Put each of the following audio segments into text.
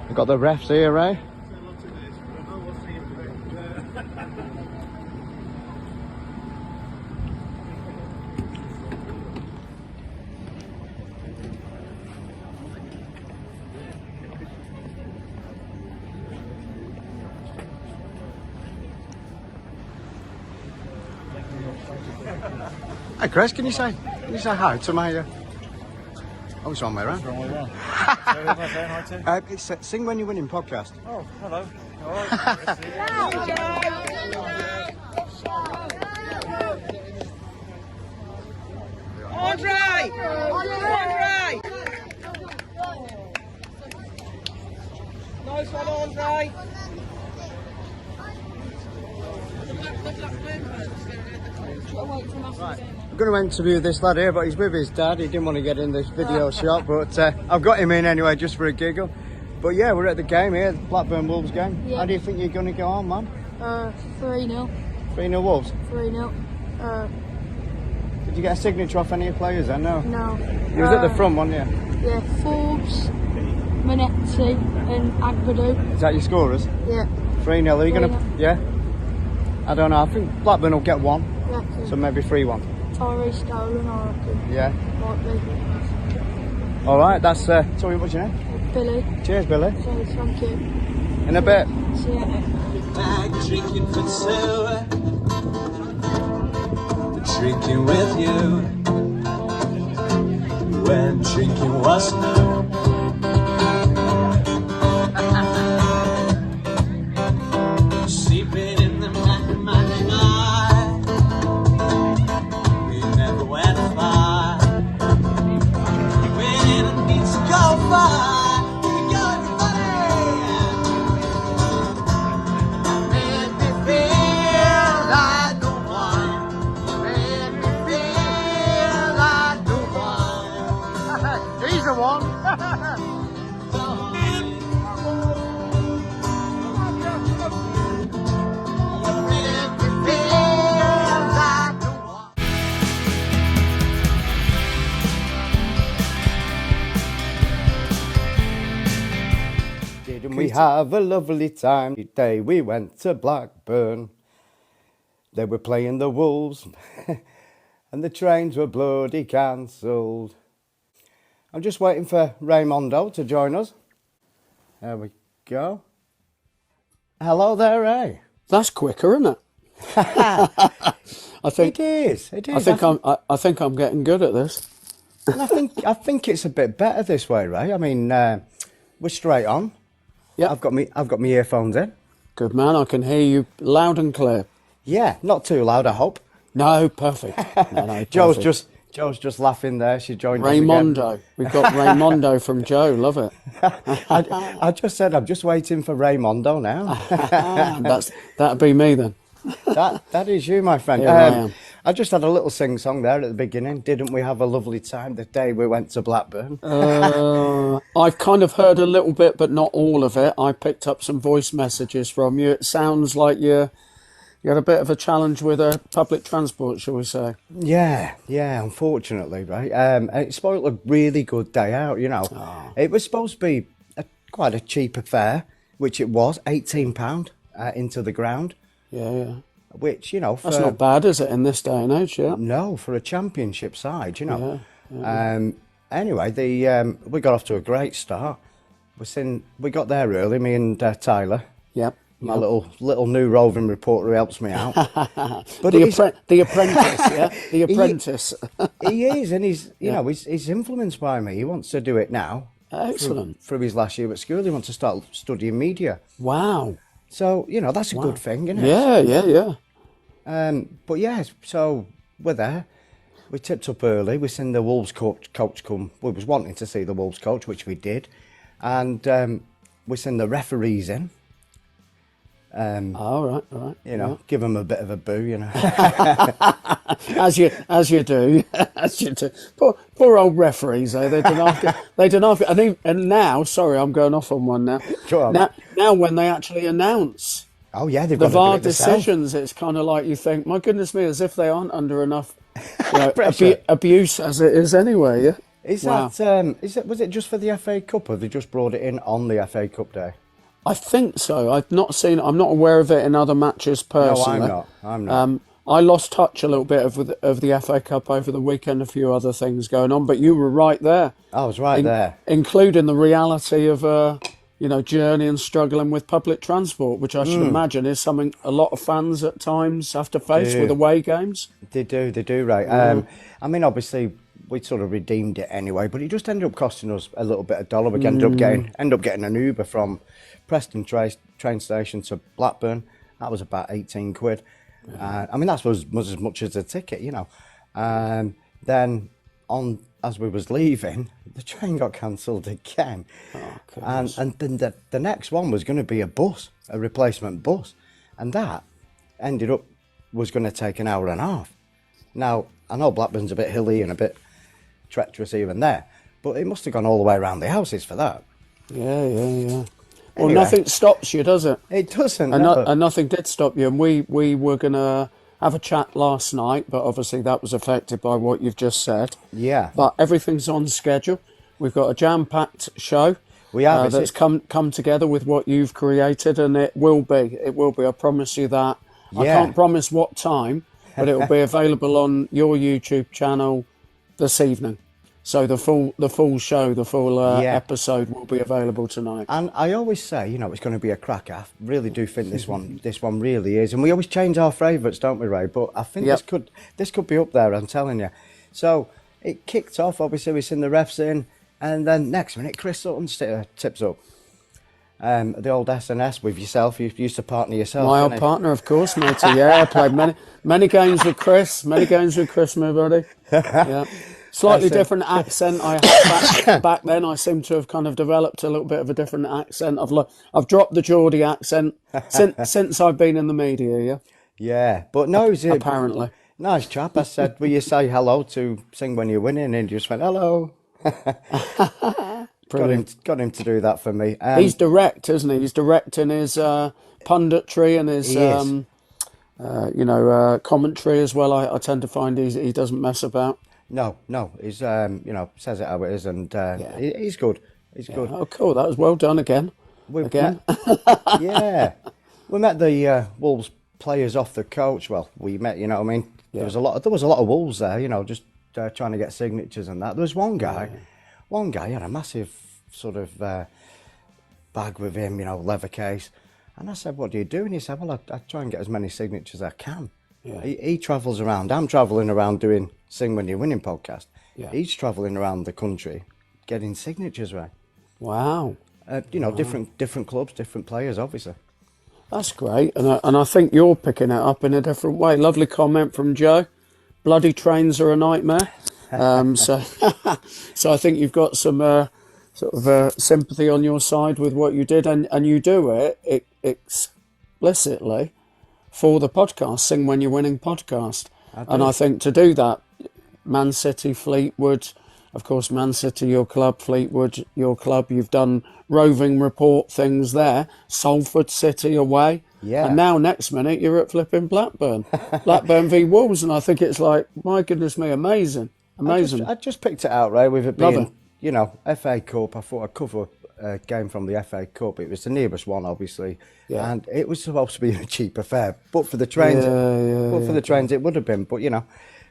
We've got the refs here, Ray. Hey Chris, can you say hi to my oh, it's wrong way around. Wrong way around. So who am I saying hi to? It's Sing When You're Winning podcast. Oh, hello. All right. Andre! Andre! Nice one, Andre! I'm going to interview this lad here, but he's with his dad. He didn't want to get in this video shot, but I've got him in anyway just for a giggle. But yeah, we're at the game here, the Blackburn Wolves game. Yeah. How do you think you're going to go on, man? 3-0. 3-0 Wolves? 3-0. Did you get a signature off any of your players then? No? No. You was at the front, weren't you? Yeah, Forbes, Manetti and Agbadou. Is that your scorers? Yeah. 3-0, are you going to... 3-0. Yeah? I don't know, I think Blackburn will get one, Reckon. so maybe 3-1. Tyree Stolen, I reckon. Yeah? Might be. Alright, that's... sorry, what's your name? Billy. Cheers, Billy. So, thank you. In a bit. See you later. Back drinking for two, drinking with you when drinking was new. Sleeping in the night, we never went far. We didn't need to go far. Didn't we have a lovely time today? We went to Blackburn. They were playing the Wolves and the trains were bloody cancelled. I'm just waiting for Raymondo to join us. There we go. Hello there, Ray. That's quicker, isn't it? I think It is. I think I'm getting good at this. And I think it's a bit better this way, Ray. I mean, we're straight on. Yeah, I've got my earphones in. good man. I can hear you loud and clear. Yeah, not too loud, I hope. No, perfect. No, Joe's perfect. just laughing there. She joined us again. Raymondo. We've got Raymondo from Joe. Love it. I just said I'm just waiting for Raymondo now. That'd be me then. That is you, my friend. Here I am. I just had a little sing-song there at the beginning. Didn't we have a lovely time the day we went to Blackburn? I've kind of heard a little bit, but not all of it. I picked up some voice messages from you. It sounds like you had a bit of a challenge with public transport, shall we say? Yeah, unfortunately, right. It spoiled a really good day out, you know. Oh. It was supposed to be quite a cheap affair, which it was, £18 into the ground. Yeah. Which, you know... That's not bad, is it, in this day and age, yeah? No, for a championship side, you know. Yeah. Anyway, we got off to a great start. We got there early, me and Tyler. Yep. My little new roving reporter who helps me out. But The apprentice, yeah? The apprentice. he is, and he's he's influenced by me. He wants to do it now. Excellent. Through his last year at school, he wants to start studying media. Wow. So, you know, that's a good thing, isn't it? Yeah. But yeah, so we're there. We tipped up early. We seen the Wolves coach come. We was wanting to see the Wolves coach, which we did. And we seen the referees in. All right. You know, give them a bit of a boo, you know. As you do. Poor old referees, eh? They don't have it. And now, sorry, I'm going off on one now. Go on. Now when they actually announce Oh yeah, they've the got to do VAR it themselves. decisions, it's kind of like you think, my goodness me, as if they aren't under enough Pressure. abuse as it is anyway, yeah? Wow. Was it just for the FA Cup, or they just brought it in on the FA Cup day? I think so. I'm not aware of it in other matches personally. No, I'm not. I lost touch a little bit of the FA Cup over the weekend, a few other things going on, but you were right there. I was right there. Including the reality of, journey and struggling with public transport, which I should imagine is something a lot of fans at times have to face with away games. They do, right. I mean, obviously, we sort of redeemed it anyway, but it just ended up costing us a little bit of dollar. We ended up getting an Uber from Preston train station to Blackburn. That was about 18 quid. I mean, that was as much as a ticket, Then as we was leaving, the train got cancelled again. And then the next one was going to be a replacement bus. And that ended up was going to take an hour and a half. Now, I know Blackburn's a bit hilly and a bit treacherous even there, but it must have gone all the way around the houses for that. Yeah. Well, Anyway. nothing stops you, does it? It doesn't. And nothing did stop you. And we were going to have a chat last night, but obviously that was affected by what you've just said. Yeah. But everything's on schedule. We've got a jam-packed show. We have. That's come together with what you've created, and it will be. I promise you that. Yeah. I can't promise what time, but it will be available on your YouTube channel this evening. So the full show, the full episode will be available tonight. And I always say, it's going to be a cracker. I really do think this one really is. And we always change our favourites, don't we, Ray? But I think this could be up there, I'm telling you. So it kicked off, obviously, we've seen the refs in, and then next minute, Chris Sutton tips up. The old SNS with yourself. You used to partner yourself. My old partner, of course, matey. Yeah, I played many games with Chris. Many games with Chris, my buddy. Yeah. Slightly different accent I had back then. I seem to have kind of developed a little bit of a different accent. I've dropped the Geordie accent since I've been in the media. Yeah. Yeah, but no, apparently nice chap. I said, "Will you say hello to Sing When You're Winning?" And he just went, "Hello." Got him to do that for me. He's direct, isn't he? He's direct in his punditry and his commentary as well. I tend to find he doesn't mess about. No, he's says it how it is, and he's good. He's good. Oh, cool! That was well done again. Yeah, we met the Wolves players off the coach. Well, we met. You know what I mean? Yeah. There was a lot of Wolves there. Just trying to get signatures and that. There was one guy. Yeah. One guy had a massive sort of bag with him. Leather case. And I said, "What do you do?" And he said, "Well, I try and get as many signatures as I can." Yeah. He travels around. I'm travelling around doing Sing When You're Winning podcast. Yeah. He's travelling around the country getting signatures, right? Wow. Different clubs, different players, obviously. That's great. And I think you're picking it up in a different way. Lovely comment from Joe. Bloody trains are a nightmare. So I think you've got some sympathy on your side with what you did. And you do it explicitly for the podcast, Sing When You're Winning podcast. I think to do that, Man City, Fleetwood, of course, Man City, your club, Fleetwood, your club, you've done roving report things there, Salford City away. Yeah. And now next minute you're at flipping Blackburn. Blackburn v Wolves, and I think it's like, my goodness me, amazing. I just picked it out, Ray, with it being, FA Cup. I thought I'd cover a game from the FA Cup. It was the nearest one, obviously, and it was supposed to be a cheap affair. But for the trains, it would have been. But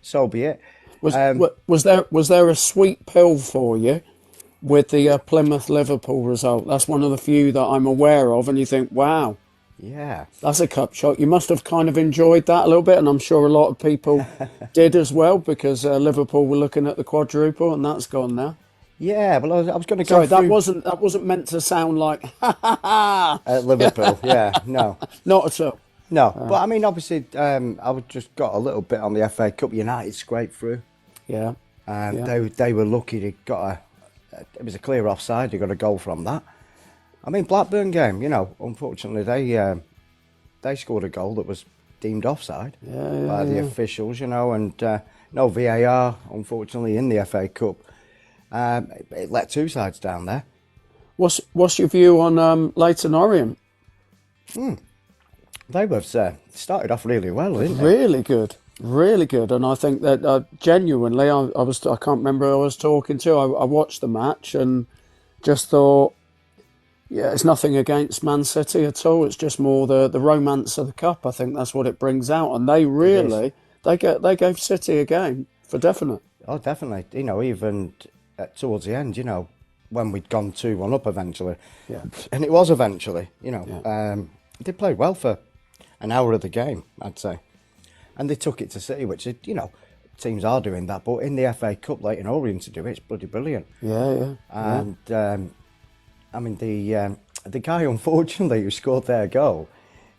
so be it. Was there a sweet pill for you with the Plymouth Liverpool result? That's one of the few that I'm aware of, and you think, wow, yeah, that's a cup shot. You must have kind of enjoyed that a little bit, and I'm sure a lot of people did as well, because Liverpool were looking at the quadruple, and that's gone now. Yeah, well, I was going to go. Sorry, that wasn't meant to sound like at Liverpool. Yeah, no, not at all. No, but I mean, obviously, I just got a little bit on the FA Cup. United scraped through. Yeah, they were lucky. They got it was a clear offside. They got a goal from that. I mean, Blackburn game. Unfortunately, they scored a goal that was deemed offside by the officials. And no VAR, unfortunately, in the FA Cup. It let two sides down there. What's your view on Leyton Orient? They were started off really well, didn't they? Really good. Really good, and I think that genuinely, I can't remember who I was talking to. I watched the match and just thought, yeah, it's nothing against Man City at all. It's just more the romance of the cup. I think that's what it brings out, and they It is. really they gave City a game for definite. Oh, definitely. Even towards the end, when we'd gone 2-1 up eventually. Yeah. And it was eventually, Yeah. they played well for an hour of the game, I'd say. And they took it to City, which, teams are doing that. But in the FA Cup, Leighton Orient to do it, it's bloody brilliant. Yeah. And, I mean, the guy, unfortunately, who scored their goal,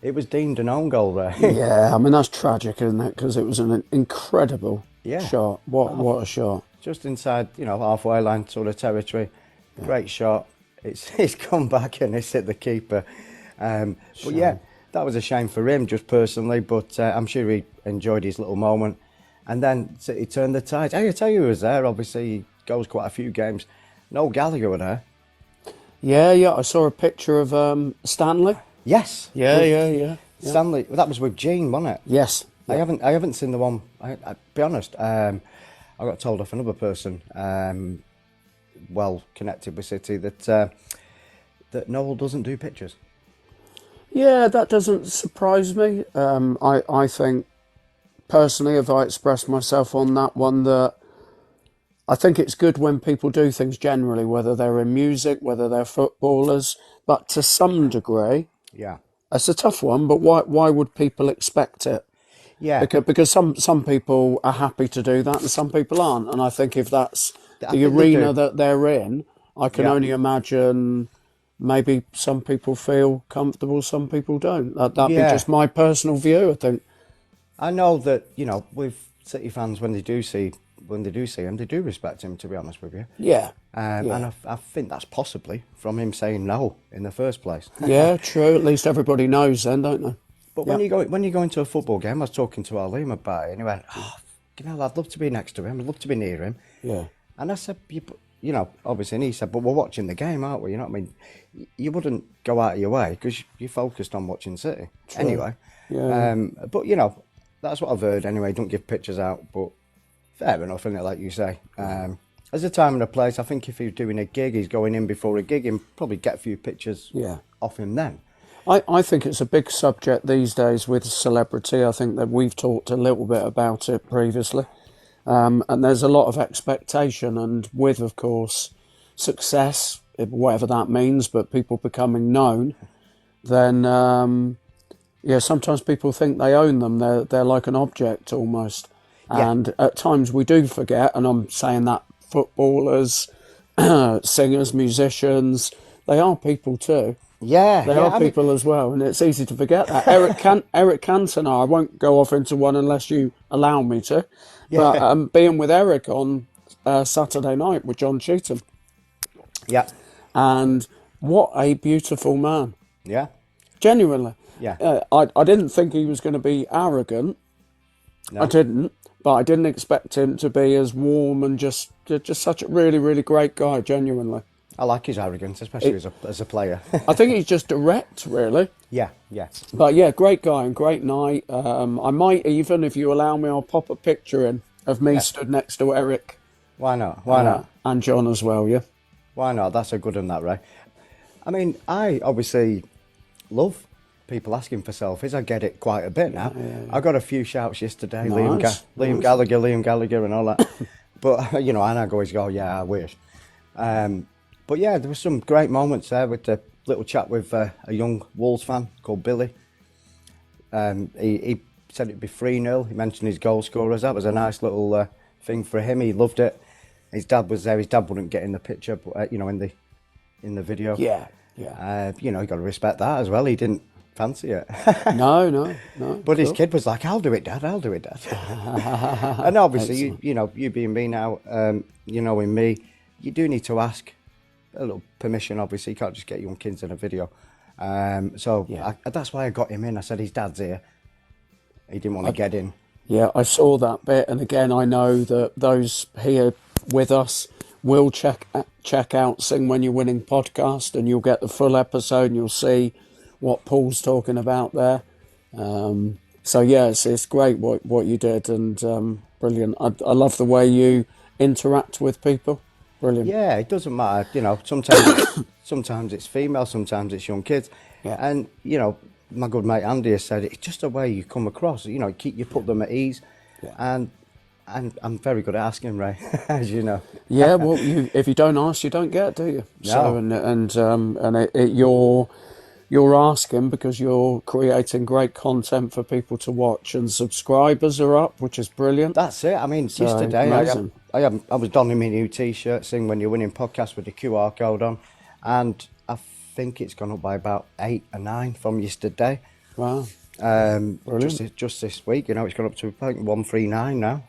it was deemed an own goal, right? Yeah, I mean that's tragic, isn't it? Because it was an incredible Yeah. shot. What a shot! Just inside, halfway line sort of territory. Great shot. It's come back and it's hit the keeper. But yeah, that was a shame for him, just personally. But I'm sure he enjoyed his little moment. And then he turned the tide. I tell you, who was there. Obviously, he goes quite a few games. Noel Gallagher were there. Yeah. I saw a picture of Stanley. Yes. Yeah. Stanley. That was with Gene, wasn't it? Yes. I haven't seen the one. I be honest. I got told off another person, well connected with City, that Noel doesn't do pictures. Yeah, that doesn't surprise me. I think personally, if I express myself on that one, that I think it's good when people do things generally, whether they're in music, whether they're footballers, but to some degree, Yeah. it's a tough one. But why would people expect it? Yeah. Because some people are happy to do that and some people aren't. And I think if that's I the think they arena do. that they're in, I can Yeah. only imagine maybe some people feel comfortable, some people don't. That'd be Yeah. just my personal view, I think. I know that with City fans, when they do see him, they do respect him. To be honest with you, Yeah. and I think that's possibly from him saying no in the first place. Yeah, true. At least everybody knows then, don't they? But when you go into a football game, I was talking to Liam about it, and he went, "Oh, I'd love to be next to him. I'd love to be near him." Yeah. And I said, obviously, and he said, "But we're watching the game, aren't we? You know what I mean? You wouldn't go out of your way because you're focused on watching City anyway." Yeah. But that's what I've heard anyway. Don't give pictures out, but fair enough, isn't it? Like you say, there's a time and a place. I think if he's doing a gig, he's going in before a gig, and probably get a few pictures Yeah. off him then. I think it's a big subject these days with celebrity. I think that we've talked a little bit about it previously. And there's a lot of expectation, and with, of course, success, whatever that means, but people becoming known, then, sometimes people think they own them. They're like an object almost. Yeah. And at times we do forget, and I'm saying that footballers, singers, musicians, they are people too. Yeah, They are people as well, and it's easy to forget that. Eric Cantona, I won't go off into one unless you allow me to, but being with Eric on Saturday night with John Cheetham, Yeah, and what a beautiful man, yeah, genuinely. yeah. I didn't think he was going to be arrogant. No. I didn't, but I didn't expect him to be as warm and just such a really, really great guy, genuinely. I like his arrogance, especially as a player. I think he's just direct, really. yeah. But yeah, great guy and great night. I might even, if you allow me, I'll pop a picture in of me stood next to Eric. Why not? Why not? And John as well, yeah. Why not? That's a good one, that, Ray. I mean, I obviously love people asking for selfies. I get it quite a bit now. I got a few shouts yesterday. Nice. Liam Gallagher and all that. But, and I always go, yeah, I wish. But yeah, there were some great moments there with the little chat with a young Wolves fan called Billy. He said it'd be 3-0. He mentioned his goal scorers. That was a nice little thing for him. He loved it. His dad was there. His dad wouldn't get in the picture, but in the video. Yeah. You got to respect that as well. He didn't fancy it. No. But his kid was like, I'll do it, Dad. And obviously, you being me now, knowing me, you do need to ask a little permission. Obviously, you can't just get young kids in a video. That's why I got him in. I said, his dad's here. He didn't want to get in. Yeah, I saw that bit. And again, I know that those here with us will check out Sing When You're Winning podcast, and you'll get the full episode and you'll see what Paul's talking about there. So yeah, it's great what you did, and brilliant. I love the way you interact with people. Brilliant. Yeah, it doesn't matter. Sometimes it's female, sometimes it's young kids, Yeah. and my good mate Andy has said it's just the way you come across. You put them at ease, Yeah. and I'm very good at asking, Ray, as you know. Yeah, well, if you don't ask, you don't get, do you? So, No. you're asking because you're creating great content for people to watch, and subscribers are up, which is brilliant. That's it. I mean, So, yesterday amazing. I was donning my new T-shirt, Sing When You're Winning podcast with the QR code on, and I think it's gone up by about 8 or 9 from yesterday. Wow. Just this week, it's gone up to I think 139 now.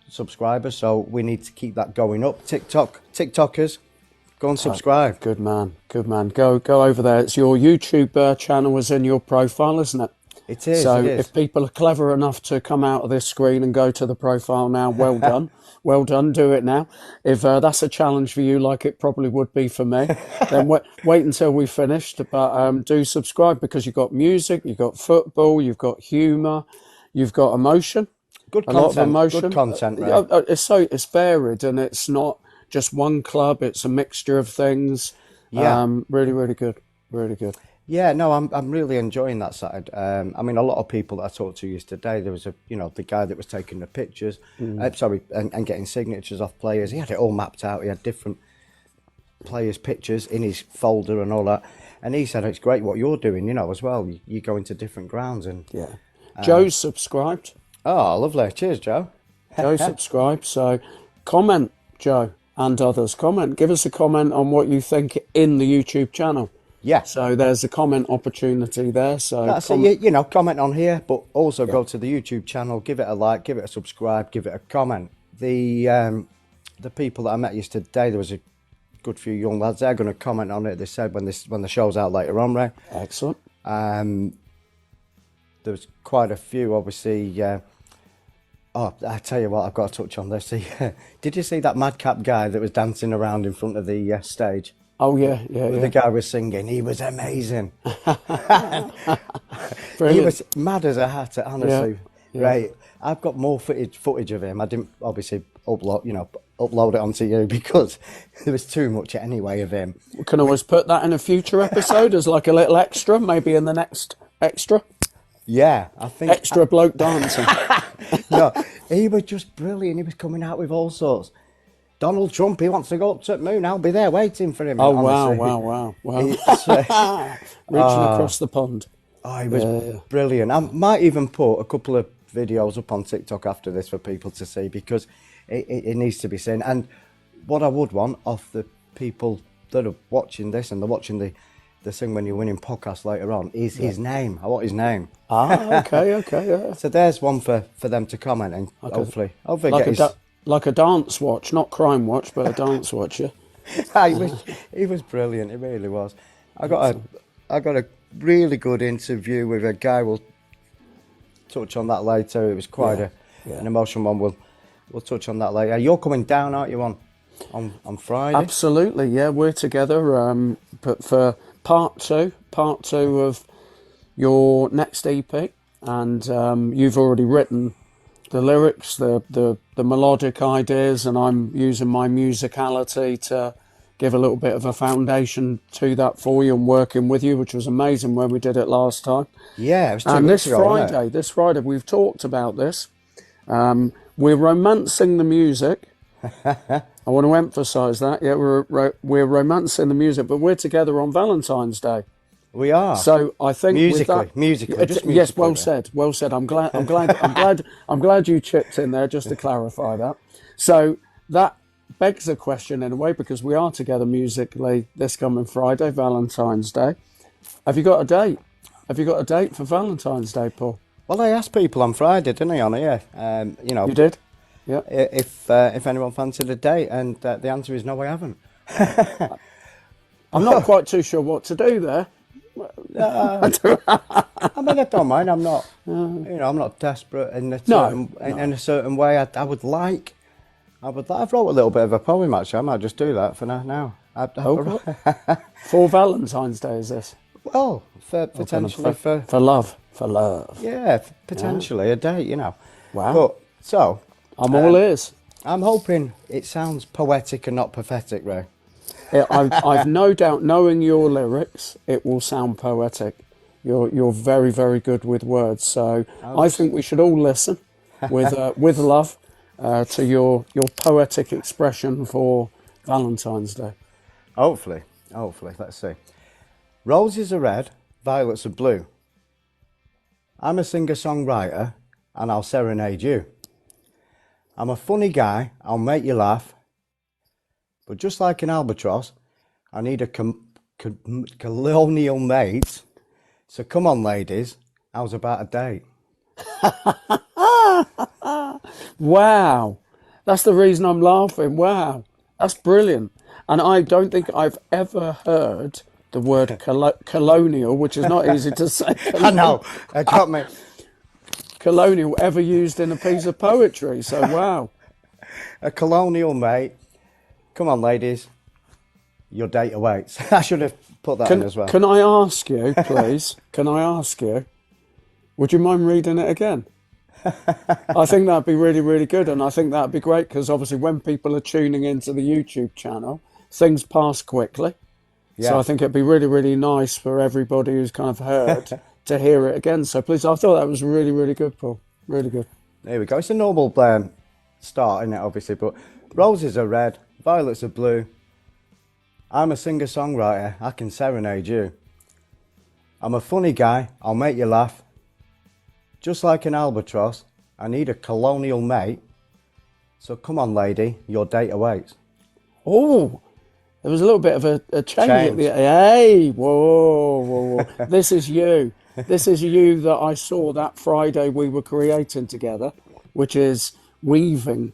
Subscribers, so we need to keep that going up. TikTokers, go and subscribe. Good man. Good man. Go over there. It's your YouTube channel is in your profile, isn't it? It is. So it is. if people are clever enough to come out of this screen and go to the profile now, well done. Well done. Do it now. If that's a challenge for you, like it probably would be for me, then wait until we finished. But do subscribe, because you've got music, you've got football, you've got humour, you've got emotion. Good A lot of content. emotion. Good content, right? It's varied, and it's not just one club. It's a mixture of things. Yeah. Really, really good. Really good. Yeah, no, I'm really enjoying that side. I mean, a lot of people that I talked to yesterday, there was the guy that was taking the pictures, and getting signatures off players. He had it all mapped out. He had different players' pictures in his folder and all that. And he said, it's great what you're doing, as well. You go into different grounds and... Yeah. Joe's subscribed. Oh, lovely. Cheers, Joe. Joe subscribe. So comment, Joe, and others. Comment. Give us a comment on what you think in the YouTube channel. Yeah. So there's a comment opportunity there. So That's it. Comment on here, but also go to the YouTube channel, give it a like, give it a subscribe, give it a comment. The people that I met yesterday, there was a good few young lads. They're going to comment on it. They said when the show's out later on, Ray. Excellent. There was quite a few, obviously. I tell you what, I've got to touch on this. Did you see that madcap guy that was dancing around in front of the stage? Oh, yeah. The guy was singing. He was amazing. He Brilliant. was mad as a hatter, honestly. Yeah. Right. I've got more footage of him. I didn't obviously upload it onto you because there was too much anyway of him. We can always put that in a future episode as like a little extra, maybe in the next extra. Yeah, I think... Extra bloke dancing. No, he was just brilliant. He was coming out with all sorts. Donald Trump, he wants to go up to the moon. I'll be there waiting for him. Oh, honestly. wow. It's, Reaching across the pond. Oh, he was brilliant. I might even put a couple of videos up on TikTok after this for people to see, because it needs to be seen. And what I would want off the people that are watching this and they're watching the Sing When You're Winning podcast later on is his name. I want his name. Okay, yeah. So there's one for them to comment and hopefully Like get his... like a dance watch, not crime watch, but a dance watch, yeah. He was brilliant. It really was. I got a really good interview with a guy. We'll touch on that later. It was quite an emotional one. We'll touch on that later. You're coming down, aren't you, on Friday? Absolutely, yeah. We're together, but for part two of your next EP, and you've already written the lyrics, the melodic ideas, and I'm using my musicality to give a little bit of a foundation to that for you and working with you, which was amazing when we did it last time. Yeah, it was 2 And weeks ago, wasn't it? this Friday, we've talked about this. We're romancing the music. I want to emphasise that. Yeah, we're romancing the music, but we're together on Valentine's Day. We are. So I think musically, yes, well said. I'm glad you chipped in there just to clarify that. So that begs a question in a way, because we are together musically this coming Friday, Valentine's Day. Have you got a date? Have you got a date for Valentine's Day, Paul? Well, I asked people on Friday, didn't I, on here? You did? Yeah. If anyone fancied a date, and the answer is no, I haven't. I'm not quite too sure what to do there. I mean, I don't mind. I'm not, I'm not desperate in a certain way. I would like. I've wrote a little bit of a poem actually. I might just do that for now. For Valentine's Day, is this? Well, potentially for love. for love. Yeah, potentially a date, you know. Wow. But, so, I'm all ears. I'm hoping it sounds poetic and not pathetic, Ray. I've no doubt, knowing your lyrics, it will sound poetic. You're very, very good with words. So I think we should all listen with love to your poetic expression for Valentine's Day. Hopefully, let's see. Roses are red, violets are blue. I'm a singer-songwriter and I'll serenade you. I'm a funny guy, I'll make you laugh. But just like an albatross, I need a colonial mate. So come on, ladies, how's about a date? Wow. That's the reason I'm laughing. Wow. That's brilliant. And I don't think I've ever heard the word colonial, which is not easy to say. I know, it got me. Colonial ever used in a piece of poetry. So, wow. A colonial mate. Come on, ladies, your date awaits. I should have put that in as well. Can I ask you, please? Can I ask you? Would you mind reading it again? I think that'd be really, really good. And I think that'd be great because obviously when people are tuning into the YouTube channel, things pass quickly. Yeah. So I think it'd be really, really nice for everybody who's kind of heard to hear it again. So please, I thought that was really, really good, Paul. Really good. There we go. It's a normal start, isn't it, obviously? But roses are red, violets are blue. I'm a singer-songwriter, I can serenade you. I'm a funny guy, I'll make you laugh. Just like an albatross, I need a colonial mate. So come on, lady, your date awaits. Oh, there was a little bit of a change at the hey, whoa. This is you. This is you that I saw that Friday we were creating together, which is weaving.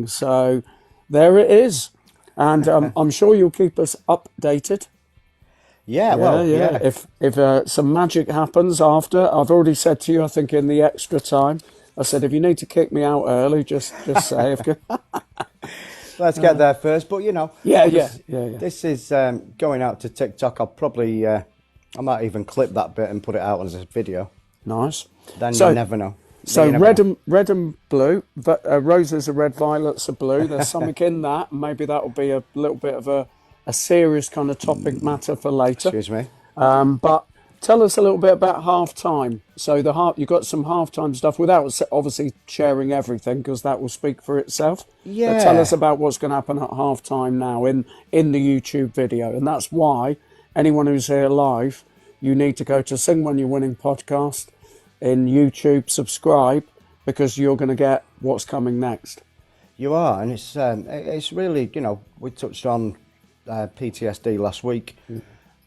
So there it is. And I'm sure you'll keep us updated. Yeah. If some magic happens after, I've already said to you, I think in the extra time, I said, if you need to kick me out early, just say. Let's get there first. But, you know. Yeah. This is going out to TikTok. I'll probably, I might even clip that bit and put it out as a video. Nice. Then you never know. So red and blue, roses are red, violets are blue. There's something in that. Maybe that'll be a little bit of a serious kind of topic matter for later. Excuse me. But tell us a little bit about half-time. So you got some half-time stuff without obviously sharing everything because that will speak for itself. Yeah. But tell us about what's going to happen at half-time now in the YouTube video. And that's why anyone who's here live, you need to go to Sing When You're Winning podcast in YouTube, subscribe, because you're going to get what's coming next. You are, and it's really, you know, we touched on PTSD last week,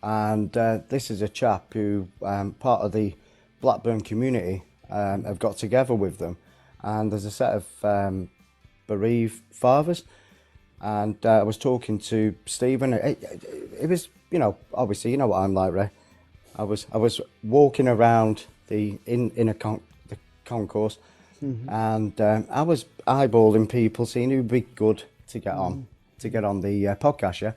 and this is a chap who, part of the Blackburn community, have got together with them, and there's a set of bereaved fathers, and I was talking to Stephen. It was, you know, obviously, you know what I'm like, Ray. I was walking around the concourse, and I was eyeballing people, seeing who'd be good to get on the podcast, yeah.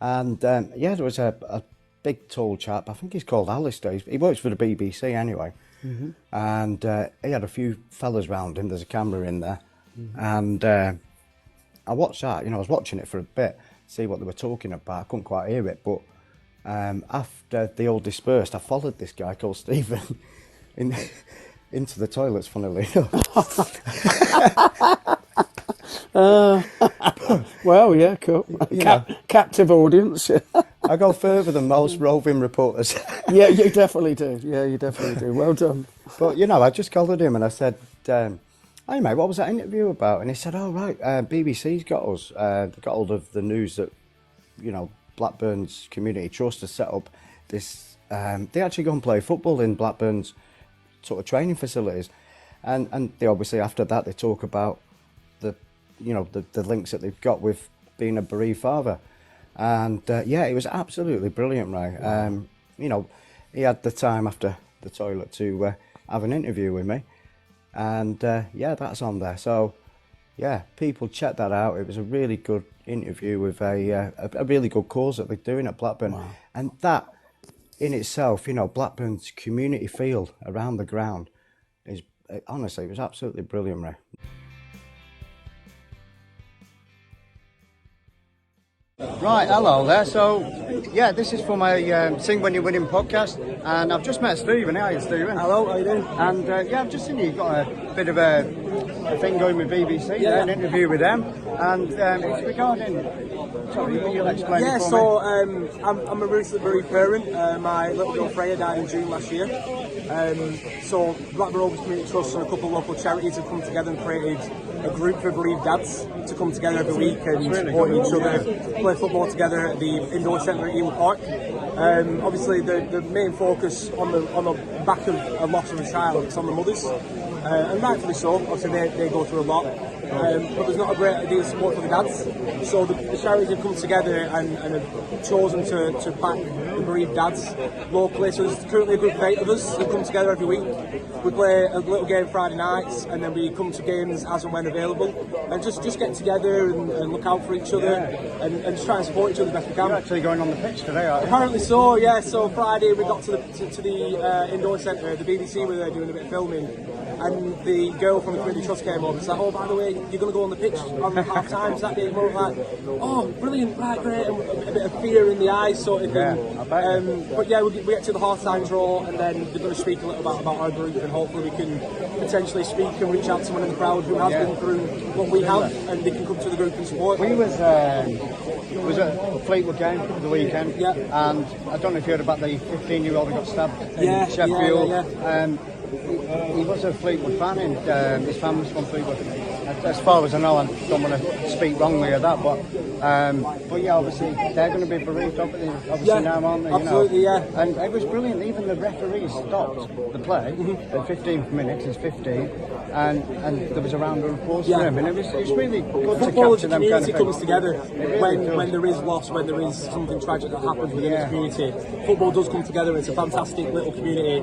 And there was a big tall chap. I think he's called Alistair. He works for the BBC anyway, and he had a few fellas round him. There's a camera in there, and I watched that. You know, I was watching it for a bit, see what they were talking about. I couldn't quite hear it, but after they all dispersed, I followed this guy called Stephen into the toilets, funnily enough. Well, yeah, cool. Captive audience. I go further than most roving reporters. Yeah, you definitely do. Yeah, you definitely do. Well done. But, you know, I just collared him and I said, hey, mate, what was that interview about? And he said, oh, right, BBC's got us, got hold of the news that, you know, Blackburn's Community Trust has set up this, they actually go and play football in Blackburn's sort of training facilities. And they obviously, after that, they talk about the links that they've got with being a bereaved father. And it was absolutely brilliant, Ray. Wow. You know, he had the time after the toilet to have an interview with me. And that's on there. So, yeah, people check that out. It was a really good interview with a really good cause that they're doing at Blackburn. Wow. And that in itself, you know, Blackburn's community feel around the ground is, honestly, it was absolutely brilliant, Ray. Right, hello there. So, yeah, this is for my Sing When You're Winning podcast, and I've just met Stephen. How are you, Stephen? Hello, how you doing? And yeah, I've just seen you've got a bit of a thing going with BBC, Yeah. an interview with them, and it's regarding. Sorry, you'll explain Yeah, it for so me. I'm a recently bereaved parent. My little girl Freya died in June last year. So Blackburn Rovers Community Trust and a couple of local charities have come together and created a group for bereaved dads to come together every week and really support good. each other, play football together at the indoor centre at Ely Park. Obviously, the main focus on the back of a loss of a child is on the mothers. And rightfully so, obviously they go through a lot. But there's not a great deal of support for the dads. So the charities have come together and have chosen to back the bereaved dads locally. So there's currently a group of 8 of us who come together every week. We play a little game Friday nights, and then we come to games as and when available, and just get together and look out for each other, and just try and support each other as best we can. You're actually going on the pitch today, aren't you? Apparently so, yeah. So Friday we got to the indoor centre. The BBC were there doing a bit of filming, and the girl from the Community Trust came up and said, "Oh, by the way, you're going to go on the pitch on half time Saturday." And we were like, "Oh, brilliant, right, great," and a bit of fear in the eyes, sort of thing. Yeah, I bet. But yeah, we get to the half time draw, and then they're going to speak a little bit about our group, and hopefully we can potentially speak and reach out to someone in the crowd who has been through what we have, and they can come to the group and support. We was at Fleetwood game the weekend, Yeah. and I don't know if you heard about the 15-year-old who got stabbed in Yeah, Sheffield. yeah. He was a Fleetwood fan, and his family's from Fleetwood. As far as I know, I don't want to speak wrongly of that, but yeah, obviously they're going to be bereaved, obviously Yeah, now, aren't they? absolutely, you know? yeah. And it was brilliant. Even the referee stopped the play at 15th minute. It's 15, and there was a round of applause for him, and it's really good to Football as capture a them community kind of comes things. together really when there is loss, when there is something tragic that happens within the community. Football does come together. It's a fantastic little community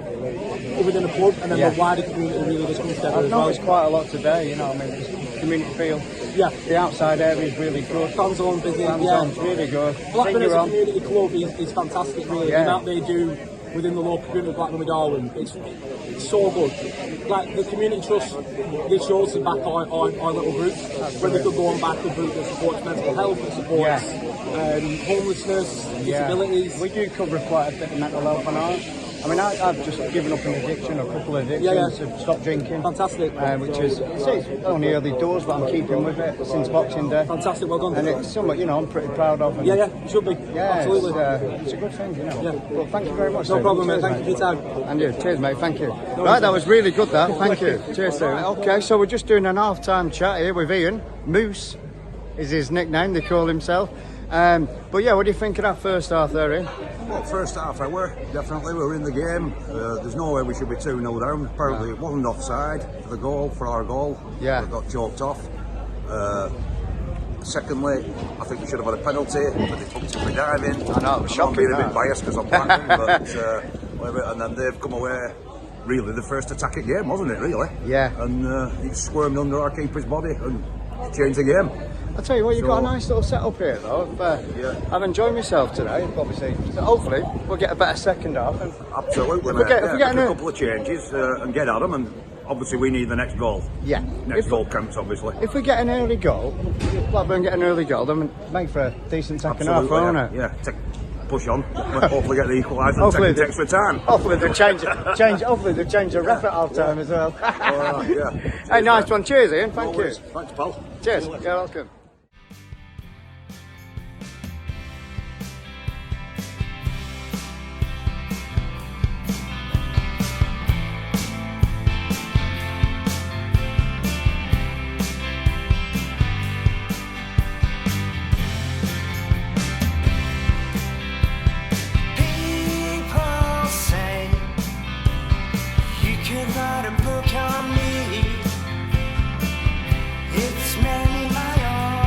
within a club, and then the wider community really does come together. I've as well. noticed quite a lot today, you know, I mean, this community feel. Yeah. The outside area is really good. Fans on busy. Fans Yeah. on's really good. Blackburn Bring as her a on. community club is fantastic, really. Yeah. The amount they do within the local community of Blackburn with Darwin, it's so good. Like the community trust, they chose to back our little groups, when they could go and back a group that supports mental health, that supports homelessness, disabilities. We do cover quite a bit of mental health on ours. I mean, I've just given up an addiction, a couple of addictions, to stop drinking. Fantastic. Which is, it's only early doors, but I'm keeping with it since Boxing Day. Fantastic, well done. And it's something, you know, I'm pretty proud of. And Yeah, it should be. yeah, Absolutely. It's a good thing, you know. Yeah. Well, thank you very much. No David. problem, mate. Cheers, Thank you for your time. And you, cheers, mate. Thank you. Right, that was really good. That. Thank you. Cheers, Steve. Okay, so we're just doing an half-time chat here with Ian. Moose is his nickname. They call himself. But yeah, what do you think of that first half there, Ian? Well, first half hour, definitely we were in the game. There's no way we should be 2-0 down. Apparently it wasn't offside for the goal, for our goal. Yeah. It got choked off. Secondly, I think we should have had a penalty, but they took it for diving. I know, it was I'm shocking, being a that. bit biased because I'm Blackburn, but whatever. And then they've come away, really the first attacking game, wasn't it, really? Yeah. And he squirmed under our keeper's body and changed the game. I'll tell you what, you've got a nice little setup here though. I've enjoyed myself today, obviously. So hopefully we'll get a better second half. And Absolutely, If we mate. get- if we get make an- a couple of changes and get at them, and obviously we need the next goal. yeah, Next goal counts, obviously. if we get an early goal, Blackburn get an early goal, then make for a decent second half, won't it? yeah. Push on. Hopefully get the equaliser and Hopefully take they- it extra time. Hopefully they'll hopefully they'll change the ref at half time as well. Alright, yeah. Hey, nice one. Cheers, Ian. Thank you. Thanks, pal. Cheers. Yeah, welcome. People say you could write a book on me. It's mainly my own.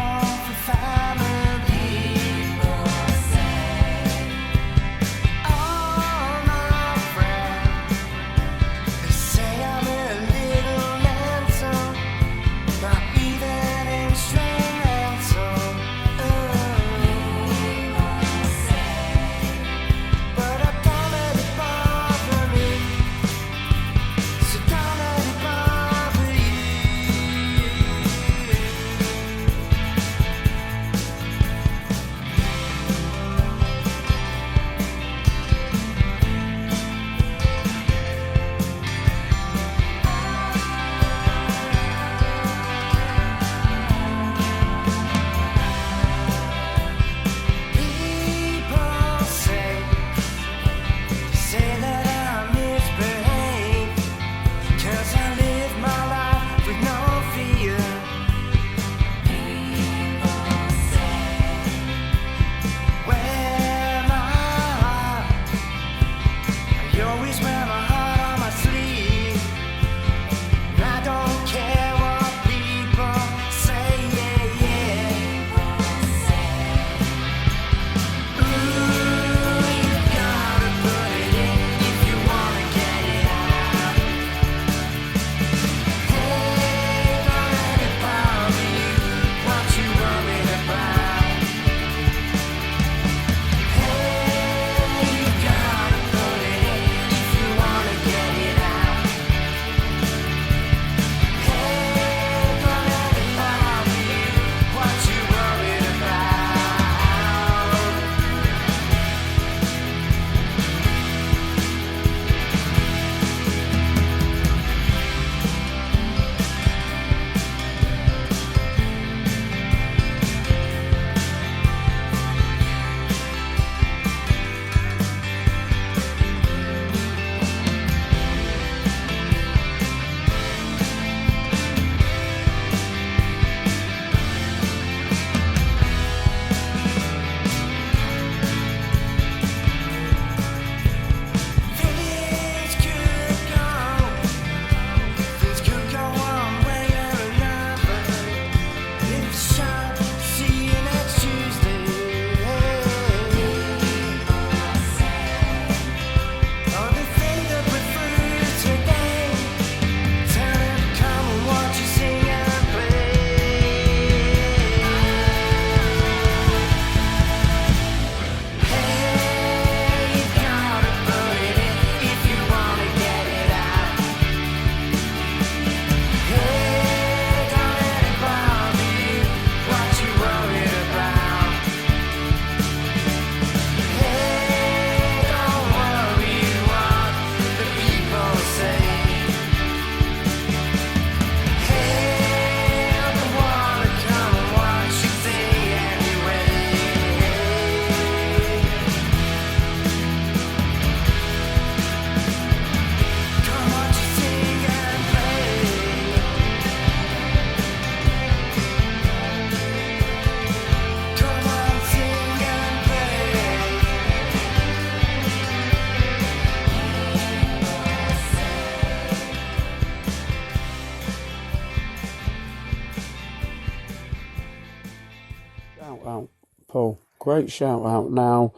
Great shout out. Now,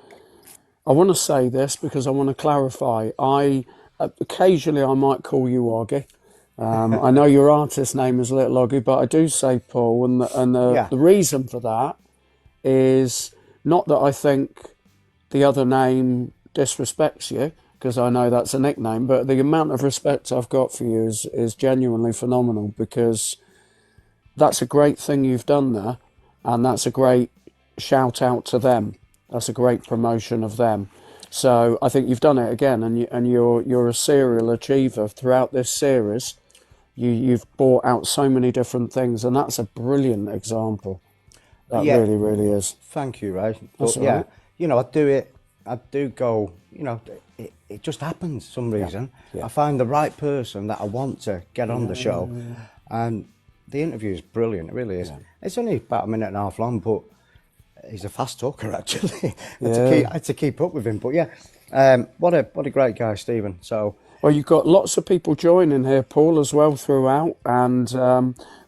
I want to say this because I want to clarify. Occasionally I might call you Oggy. I know your artist name is Little Oggy, but I do say Paul, and Yeah. the reason for that is not that I think the other name disrespects you, because I know that's a nickname, but the amount of respect I've got for you is genuinely phenomenal, because that's a great thing you've done there, and that's a great shout out to them. That's a great promotion of them. So I think you've done it again, and you're a serial achiever throughout this series. You've brought out so many different things, and that's a brilliant example. That Yeah. really, really is. Thank you, Ray. That's But all yeah, right. you know, I do go, you know, it just happens for some reason. Yeah. I find the right person that I want to get on the show, and the interview is brilliant, it really is. It's only about a minute and a half long, but he's a fast talker, actually. I had to keep up with him, but yeah, what a great guy, Stephen. So, Well, you've got lots of people joining here, Paul, as well throughout, and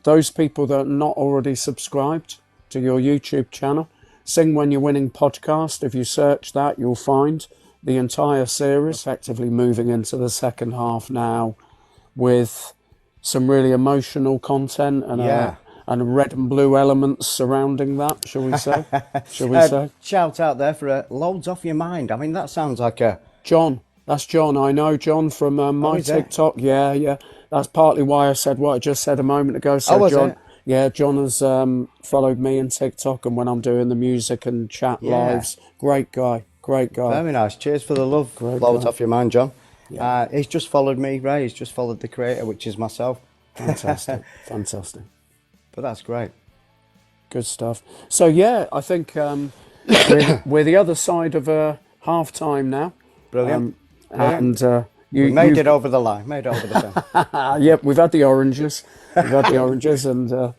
those people that are not already subscribed to your YouTube channel, Sing When You're Winning podcast. If you search that, you'll find the entire series. Effectively moving into the second half now with some really emotional content and red and blue elements surrounding that, shall we say? Shout out there for Loads Off Your Mind. I mean, that sounds like a... John, that's John. I know John from my is it? TikTok. Yeah. That's partly why I said what I just said a moment ago. So was John, it? yeah, John has followed me in TikTok, and when I'm doing the music and chat lives, great guy. Very nice. Cheers for the love. Great Loads guy. Off Your Mind, John. Yeah. He's just followed me, Ray. He's just followed the creator, which is myself. Fantastic. But that's great. Good stuff. So yeah, I think we're the other side of half time now. Brilliant. And We made it over the line. Made it over the fence. yep, we've had the oranges. And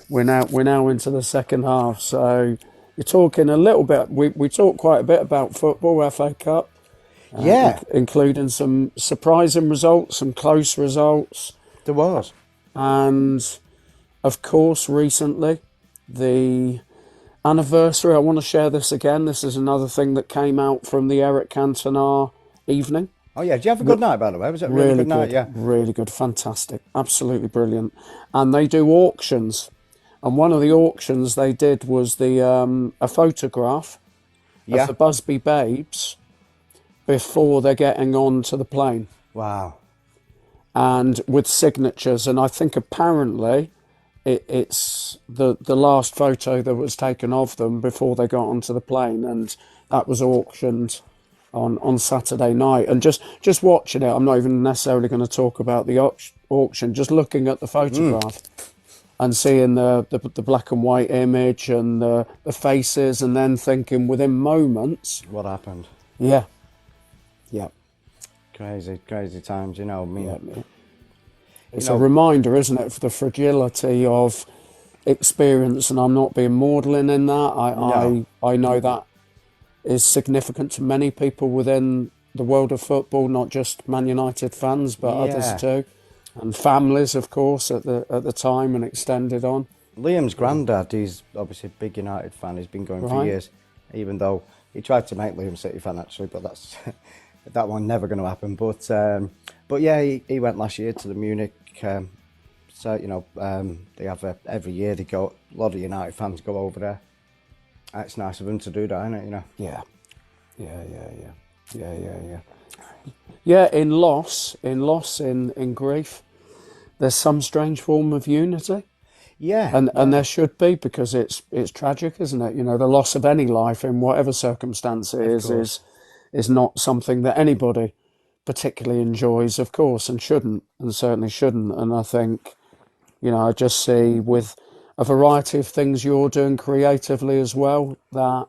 we're now into the second half. So you're talking a little bit. We talked quite a bit about football, FA Cup. Including some surprising results, some close results. There was. And of course, recently, the anniversary. I want to share this again. This is another thing that came out from the Eric Cantona evening. Oh yeah, did you have a good night, by the way? Was it a really good night? Yeah. Really good, fantastic, absolutely brilliant. And they do auctions. And one of the auctions they did was a photograph of the Busby Babes before they're getting on to the plane. Wow. And with signatures. And I think apparently it's the last photo that was taken of them before they got onto the plane. And that was auctioned on Saturday night. And just watching it, I'm not even necessarily going to talk about the auction, just looking at the photograph and seeing the black and white image and the faces, and then thinking within moments, what happened? Yeah. Crazy times, you know. It's a reminder, isn't it, for the fragility of experience, and I'm not being maudlin in that. I know that is significant to many people within the world of football, not just Man United fans, but others too, and families, of course, at the time and extended on. Liam's granddad, he's obviously a big United fan. He's been going for years, even though he tried to make Liam a City fan, actually, but that one never going to happen. But yeah, he went last year to the Munich. So you know, they have every year they go. A lot of United fans go over there. It's nice of them to do that, isn't it? You know. Yeah. In loss, in grief, there's some strange form of unity. And there should be, because it's tragic, isn't it? You know, the loss of any life in whatever circumstance it is not something that anybody particularly enjoys, of course, and certainly shouldn't. And I think, you know, I just see with a variety of things you're doing creatively as well, that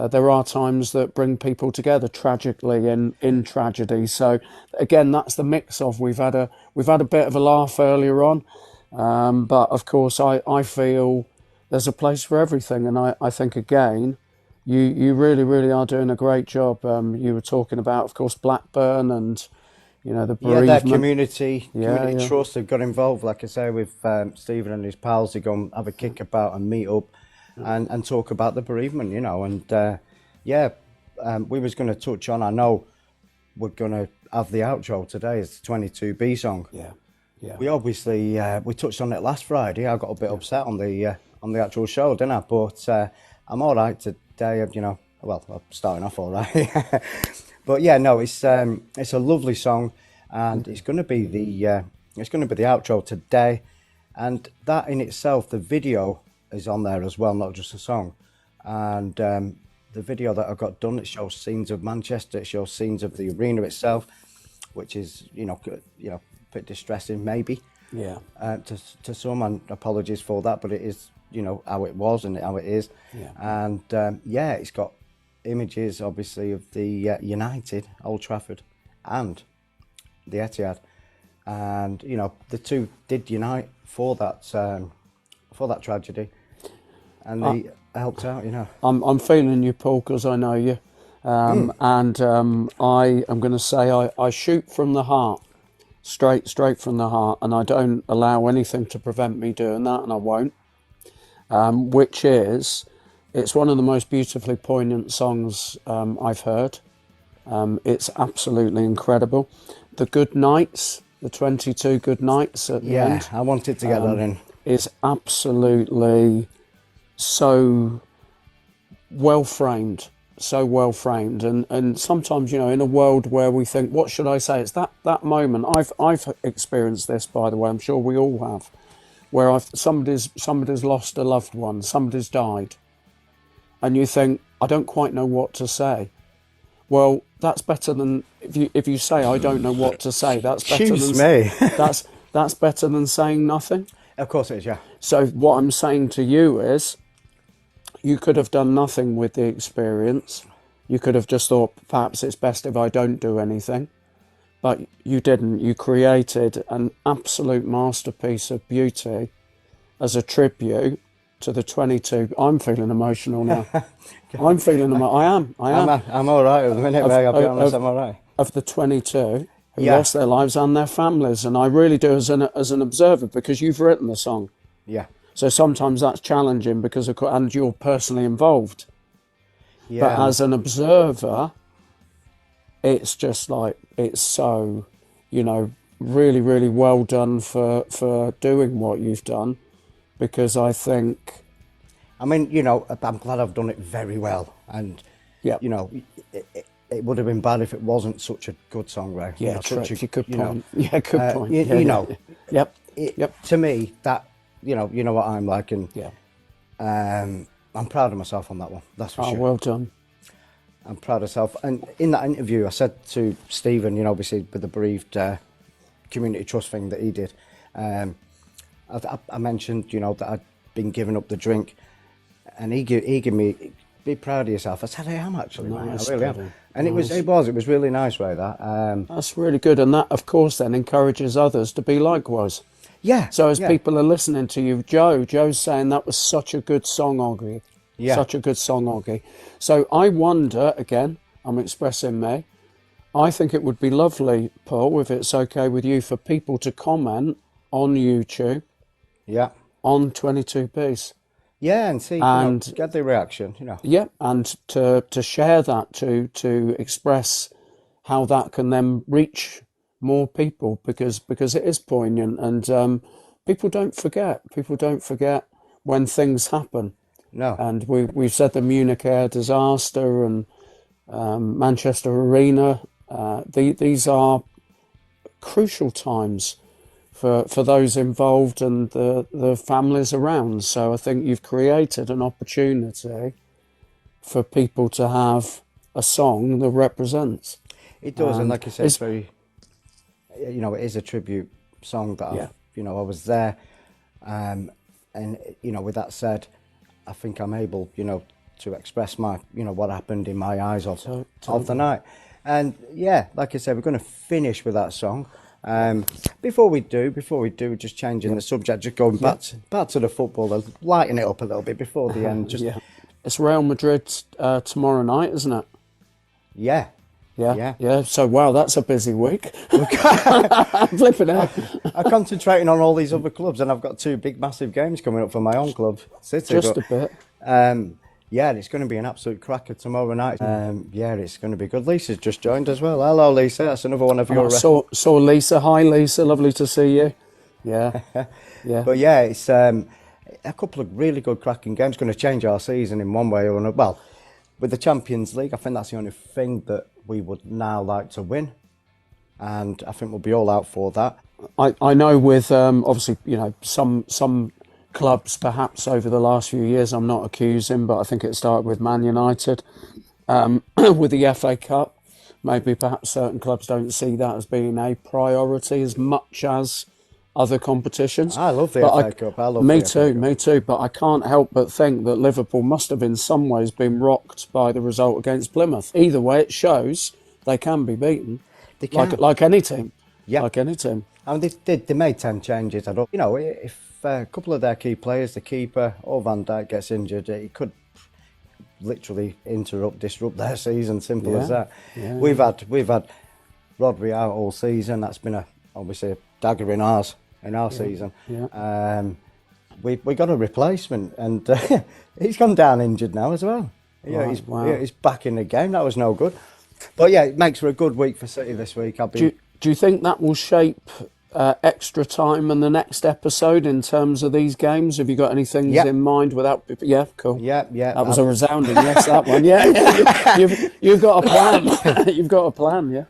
there are times that bring people together tragically in tragedy. So again, that's the mix of we've had a bit of a laugh earlier on. But of course, I feel there's a place for everything, and I think again, you really, really are doing a great job. You were talking about, of course, Blackburn and you know the bereavement. That community trust have got involved. Like I say, with Stephen and his pals, they go and have a kick about and meet up. and talk about the bereavement, you know. And we was going to touch on. I know we're going to have the outro today. It's the 22B song. Yeah. We obviously we touched on it last Friday. I got a bit upset on the actual show, didn't I? But I'm all right today. You know, well, I'm starting off all right. But yeah, no, it's a lovely song, and it's going to be the outro today, and that in itself, the video is on there as well, not just a song. And the video that I got done, it shows scenes of Manchester, it shows scenes of the arena itself, which is you know a bit distressing maybe. Yeah. To some, and apologies for that, but it is how it was and how it is. Yeah. And it's got images obviously of the United, Old Trafford, and the Etihad, and the two did unite for that tragedy, and they helped out. I'm feeling you, Paul, because I know you, and I am going to say I shoot from the heart, straight from the heart, and I don't allow anything to prevent me doing that, and I won't. Which is, it's one of the most beautifully poignant songs I've heard. It's absolutely incredible. The good nights, the 22 good nights at the end. I wanted to get that in. Is absolutely so well framed, and sometimes in a world where we think, what should I say? It's that moment. I've experienced this, by the way. I'm sure we all have, where somebody's lost a loved one, somebody's died, and you think, I don't quite know what to say. Well, that's better than if you say I don't know what to say. That's better that's better than saying nothing. Of course it is, yeah. So what I'm saying to you is, you could have done nothing with the experience. You could have just thought, perhaps it's best if I don't do anything. But you didn't. You created an absolute masterpiece of beauty as a tribute to the 22. I'm feeling emotional now. I am. I'm all right at the minute, I'll be honest, I'm all right. Of the 22 who lost their lives and their families. And I really do as an observer, because you've written the song. Yeah. So sometimes that's challenging and you're personally involved. Yeah. But as an observer, it's just like, it's so, really, really well done for doing what you've done, because I think... I'm glad I've done it very well. And, it would have been bad if it wasn't such a good song, Ray. Yeah, such a good point. Yeah, good point. Yep. To me, that, you know what I'm like, and I'm proud of myself on that one. That's for sure. Well done. I'm proud of myself. And in that interview, I said to Stephen, obviously with the bereaved community trust thing that he did, I mentioned, that I'd been giving up the drink, and he gave me, be proud of yourself. I said, I am actually, nice, I really am. And nice. it was really nice, Ray, that. That's really good, and that, of course, then encourages others to be likewise. Yeah. So as people are listening to you, Joe's saying that was such a good song, Oggy. Yeah. Such a good song, Oggy. So I wonder, again, I'm expressing me, I think it would be lovely, Paul, if it's okay with you, for people to comment on YouTube. Yeah. On 22Bs. Yeah, and see, get the reaction, Yeah, and to share that, to express how that can then reach more people, because it is poignant, and people don't forget when things happen. No. And we've said the Munich air disaster and Manchester Arena. These are crucial times for those involved and the families around. So I think you've created an opportunity for people to have a song that represents. It does, and like I said, it's very, it is a tribute song that I was there, and with that said, I think I'm able, to express my, what happened in my eyes of the night. And like I said, we're going to finish with that song. Before we do, just changing the subject, just going back to the football, lighten it up a little bit before the end. It's Real Madrid tomorrow night, isn't it? Yeah. So wow, that's a busy week. I'm flipping out. I'm concentrating on all these other clubs, and I've got two big, massive games coming up for my own club, City. Just a bit. Yeah, it's going to be an absolute cracker tomorrow night. Yeah, it's going to be good. Lisa's just joined as well. Hello, Lisa. That's another one of And I your... saw Lisa. Hi, Lisa. Lovely to see you. Yeah, yeah. But yeah, it's a couple of really good cracking games. Going to change our season in one way or another. Well, with the Champions League, I think that's the only thing that we would now like to win. And I think we'll be all out for that. I know with obviously, you know, some clubs perhaps over the last few years, I'm not accusing, but I think it started with Man United with the FA Cup. Maybe perhaps certain clubs don't see that as being a priority as much as other competitions. I love the FA Cup. I love me the too, FA Cup. me too. But I can't help but think that Liverpool must have in some ways been rocked by the result against Plymouth. Either way, it shows they can be beaten. They can. Like any team. Yeah. Like any team. I mean, they made 10 changes. I don't, you know, if a couple of their key players, the keeper or Van Dijk gets injured, it could literally disrupt their season. Simple as that. Yeah. We've had Rodri out all season. That's been obviously a dagger in our season. Yeah. We got a replacement, and he's gone down injured now as well. Yeah, Wow. he's back in the game. That was no good. But yeah, it makes for a good week for City this week. Do you think that will shape extra time and the next episode in terms of these games? Have you got any things in mind without? Yeah, cool. Yeah. That was a resounding yes. That one. Yeah. You've got a plan. You've got a plan. Yeah.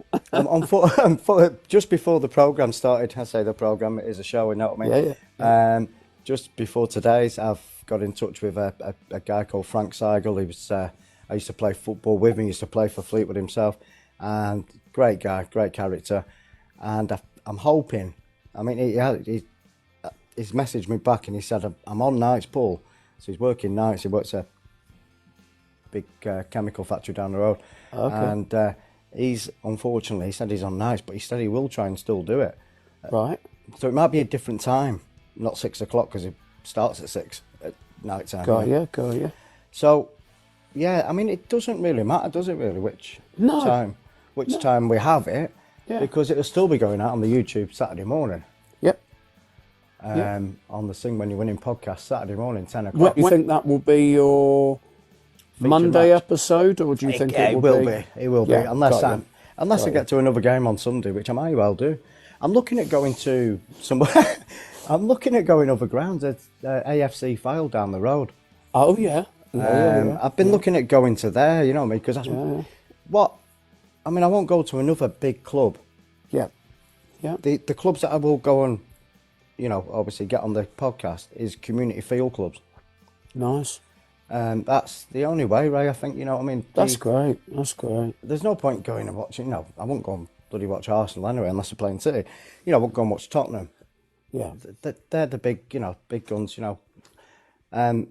Just before the programme started, I say the programme is a show, you know what I mean? Yeah. Just before today's, I've got in touch with a guy called Frank Seigel. He was I used to play football with him. He used to play for Fleetwood himself, and great guy, great character. And I'm hoping. I mean, he's messaged me back and he said, "I'm on nights, Paul." So he's working nights. He works at a big chemical factory down the road. Okay. And he said he's on nights, but he said he will try and still do it. Right. So it might be a different time, not 6 o'clock, because it starts at 6 at night time. Got you. So, yeah, I mean, it doesn't really matter, does it really, which time we have it, because it'll still be going out on the YouTube Saturday morning. Yep. On the Sing When You're Winning podcast, Saturday morning, 10 o'clock. Do you think that will be your Monday episode, or do you think it will be? It will be, unless I get to another game on Sunday, which I may well do. I'm looking at going to somewhere. I'm looking at going over grounds at AFC File down the road. Oh yeah. I've been looking at going to there, you know what I mean? Because that's what I mean. I won't go to another big club. Yeah. The clubs that I will go and, you know, obviously get on the podcast is community field clubs. Nice. That's the only way, Ray. I think, you know what I mean. That's great. There's no point going and watching. You know, I won't go and bloody watch Arsenal anyway unless they're playing City. You know, I won't go and watch Tottenham. Yeah. They're the big guns. You know,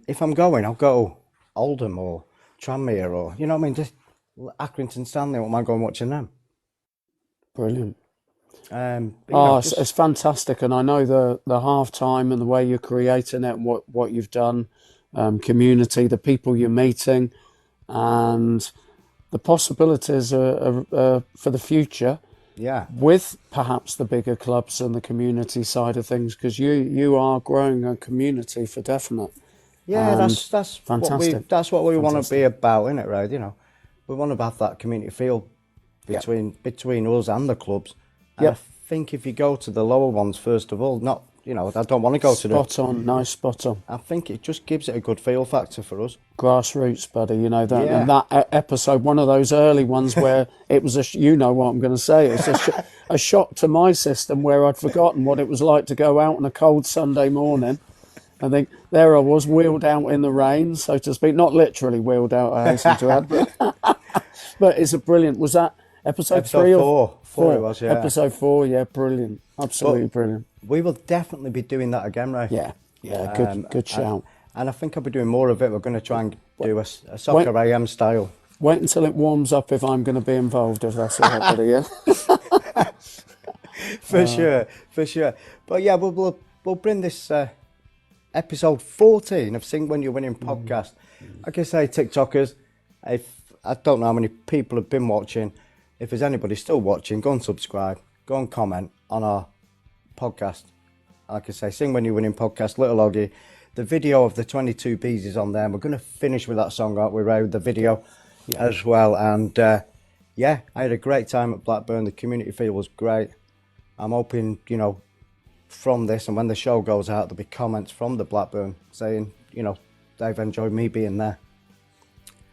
if I'm going, I'll go Oldham or Tranmere or, you know what I mean, just Accrington Stanley. What am I going watching them? Brilliant. It's fantastic, and I know the half time and the way you're creating it, and what you've done, community, the people you're meeting, and the possibilities for the future. Yeah. With perhaps the bigger clubs and the community side of things, because you are growing a community for definite. Yeah, and that's fantastic. That's what we want to be about, isn't it, Ray? You know, we want to have that community feel between us and the clubs. And I think if you go to the lower ones first of all, not, you know, I don't want to go to the spot on. I think it just gives it a good feel factor for us. Grassroots, buddy, you know that. And that episode, one of those early ones where it was you know what I'm going to say. It's a shock to my system where I'd forgotten what it was like to go out on a cold Sunday morning. I think there I was, wheeled out in the rain, so to speak. Not literally wheeled out, I hasten to add. But it's a brilliant. Was that episode 3 or 4? It was, yeah. Episode 4, yeah, brilliant. Absolutely brilliant. We will definitely be doing that again, Ray. Yeah, good shout. And I think I'll be doing more of it. We're going to try and do a soccer AM style. Wait until it warms up if I'm going to be involved, if that's all right, buddy, yeah? For sure. But yeah, we'll bring this episode 14 of Sing When You're Winning podcast. Like I say, TikTokers, if I don't know how many people have been watching. If there's anybody still watching, go and subscribe. Go and comment on our podcast. Like I say, Sing When You're Winning podcast, Little Oggy. the video of the 22 Bees is on there, and we're going to finish with that song, aren't we, Ray, with the video as well. And yeah, I had a great time at Blackburn. The community feel was great. I'm hoping, you know, from this, and when the show goes out, there'll be comments from the Blackburn saying, you know, they've enjoyed me being there.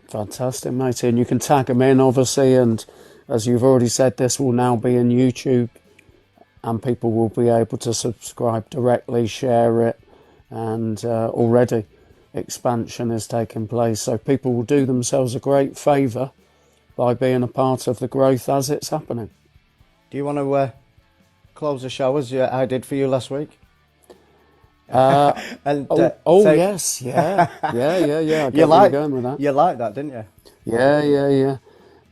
Fantastic, matey. And you can tag them in, obviously, and as you've already said, this will now be in YouTube, and people will be able to subscribe directly, share it, and already expansion is taking place. So people will do themselves a great favour by being a part of the growth as it's happening. Do you want to close the show as I did for you last week? And yes, yeah. I get where you're going with that. You liked that, didn't you? Yeah.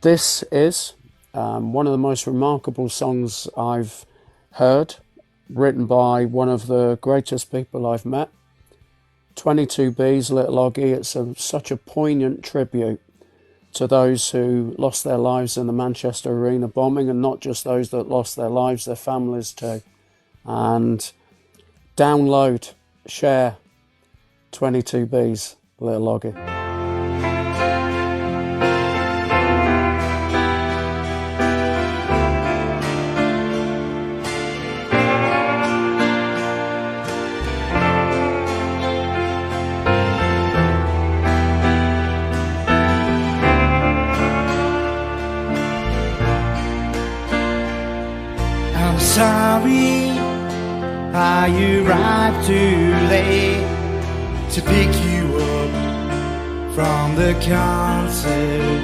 This is one of the most remarkable songs I've heard, written by one of the greatest people I've met. 22 Bees, Little Oggy. It's such a poignant tribute to those who lost their lives in the Manchester Arena bombing, and not just those that lost their lives, their families too. And download, share 22 Bees, Little Oggy. I'm sorry I arrived too late to pick you up from the concert.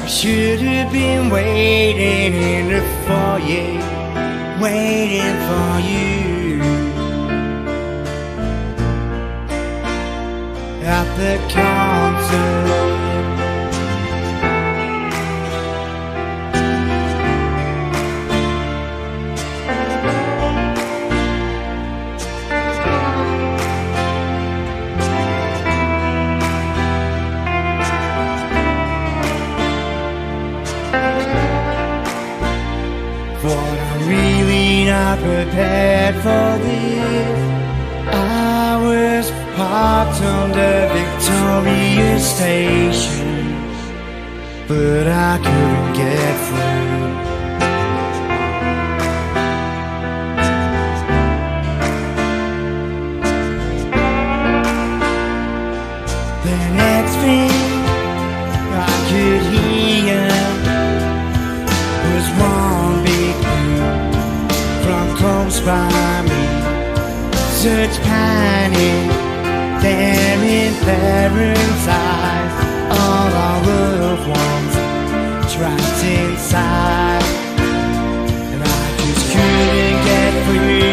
I should have been waiting in the foyer, waiting for you at the concert. Not prepared for this. I was parked under Victoria Station, but I couldn't get through. The next thing I could hear was one big close by me, such panic there in parents' eyes, all our loved ones trapped inside, and I just couldn't get free.